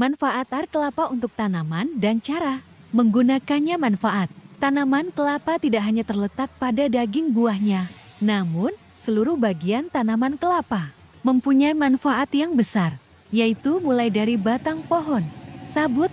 Manfaat air kelapa untuk tanaman dan cara menggunakannya. Manfaat tanaman kelapa tidak hanya terletak pada daging buahnya, namun seluruh bagian tanaman kelapa mempunyai manfaat yang besar, yaitu mulai dari batang pohon, sabut,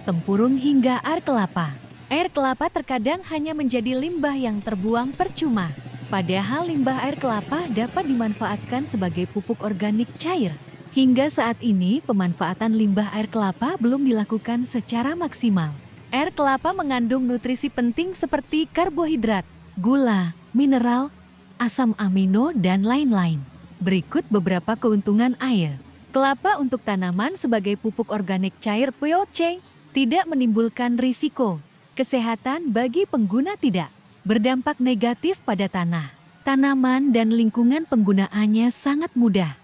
tempurung hingga air kelapa. Air kelapa terkadang hanya menjadi limbah yang terbuang percuma, padahal limbah air kelapa dapat dimanfaatkan sebagai pupuk organik cair. Hingga saat ini, pemanfaatan limbah air kelapa belum dilakukan secara maksimal. Air kelapa mengandung nutrisi penting seperti karbohidrat, gula, mineral, asam amino, dan lain-lain. Berikut beberapa keuntungan air kelapa untuk tanaman sebagai pupuk organik cair POC. Tidak menimbulkan risiko kesehatan bagi pengguna, tidak berdampak negatif pada tanah, tanaman, dan lingkungan. Penggunaannya sangat mudah.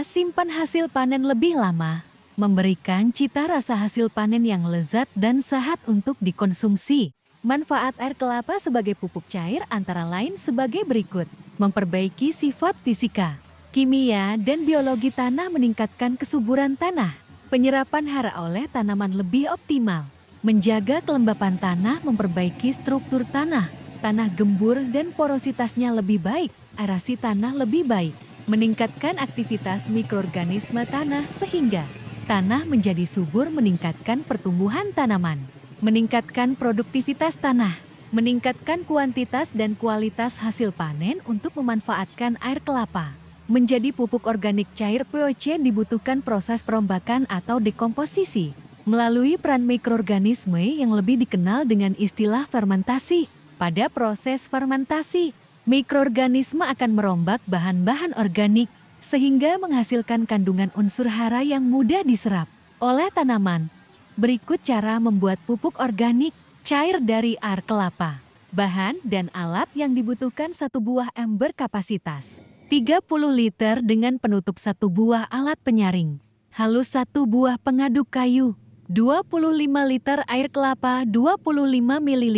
Simpan hasil panen lebih lama, memberikan cita rasa hasil panen yang lezat dan sehat untuk dikonsumsi. Manfaat air kelapa sebagai pupuk cair antara lain sebagai berikut: memperbaiki sifat fisika, kimia, dan biologi tanah, meningkatkan kesuburan tanah, penyerapan hara oleh tanaman lebih optimal, menjaga kelembapan tanah, memperbaiki struktur tanah, tanah gembur dan porositasnya lebih baik, aerasi tanah lebih baik, meningkatkan aktivitas mikroorganisme tanah sehingga tanah menjadi subur, meningkatkan pertumbuhan tanaman, meningkatkan produktivitas tanah, meningkatkan kuantitas dan kualitas hasil panen. Untuk memanfaatkan air kelapa menjadi pupuk organik cair POC dibutuhkan proses perombakan atau dekomposisi melalui peran mikroorganisme yang lebih dikenal dengan istilah fermentasi. Pada proses fermentasi, mikroorganisme akan merombak bahan-bahan organik sehingga menghasilkan kandungan unsur hara yang mudah diserap oleh tanaman. Berikut cara membuat pupuk organik cair dari air kelapa. Bahan dan alat yang dibutuhkan: 1 buah ember kapasitas 30 liter dengan penutup 1 buah alat penyaring halus, 1 buah pengaduk kayu, 25 liter air kelapa, 25 ml,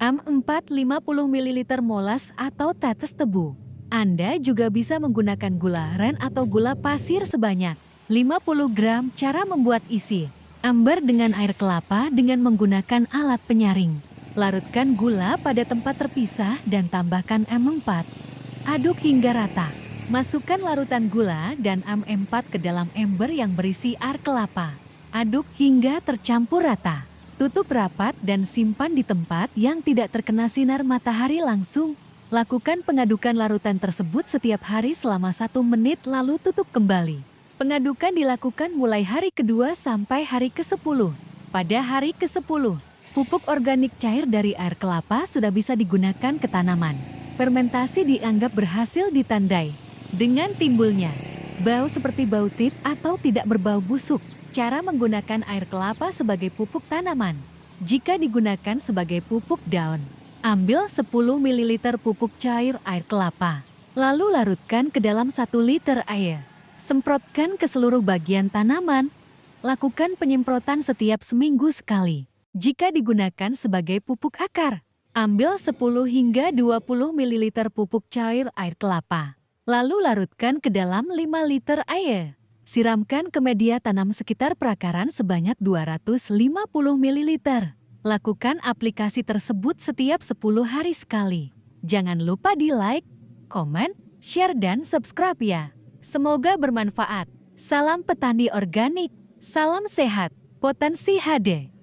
M4 50 ml molas atau tetes tebu. Anda juga bisa menggunakan gula aren atau gula pasir sebanyak 50 gram. Cara membuat: isi ember dengan air kelapa dengan menggunakan alat penyaring. Larutkan gula pada tempat terpisah dan tambahkan M4. Aduk hingga rata. Masukkan larutan gula dan M4 ke dalam ember yang berisi air kelapa. Aduk hingga tercampur rata. Tutup rapat dan simpan di tempat yang tidak terkena sinar matahari langsung. Lakukan pengadukan larutan tersebut setiap hari selama 1 menit lalu tutup kembali. Pengadukan dilakukan mulai hari kedua sampai hari ke-10. Pada hari ke-10, pupuk organik cair dari air kelapa sudah bisa digunakan ke tanaman. Fermentasi dianggap berhasil ditandai dengan timbulnya bau seperti bau tip atau tidak berbau busuk. Cara menggunakan air kelapa sebagai pupuk tanaman. Jika digunakan sebagai pupuk daun, ambil 10 ml pupuk cair air kelapa, lalu larutkan ke dalam 1 liter air. Semprotkan ke seluruh bagian tanaman. Lakukan penyemprotan setiap seminggu sekali. Jika digunakan sebagai pupuk akar, ambil 10 hingga 20 ml pupuk cair air kelapa, lalu larutkan ke dalam 5 liter air. Siramkan ke media tanam sekitar perakaran sebanyak 250 ml. Lakukan aplikasi tersebut setiap 10 hari sekali. Jangan lupa di like, komen, share, dan subscribe ya. Semoga bermanfaat. Salam petani organik, salam sehat, potensi HD.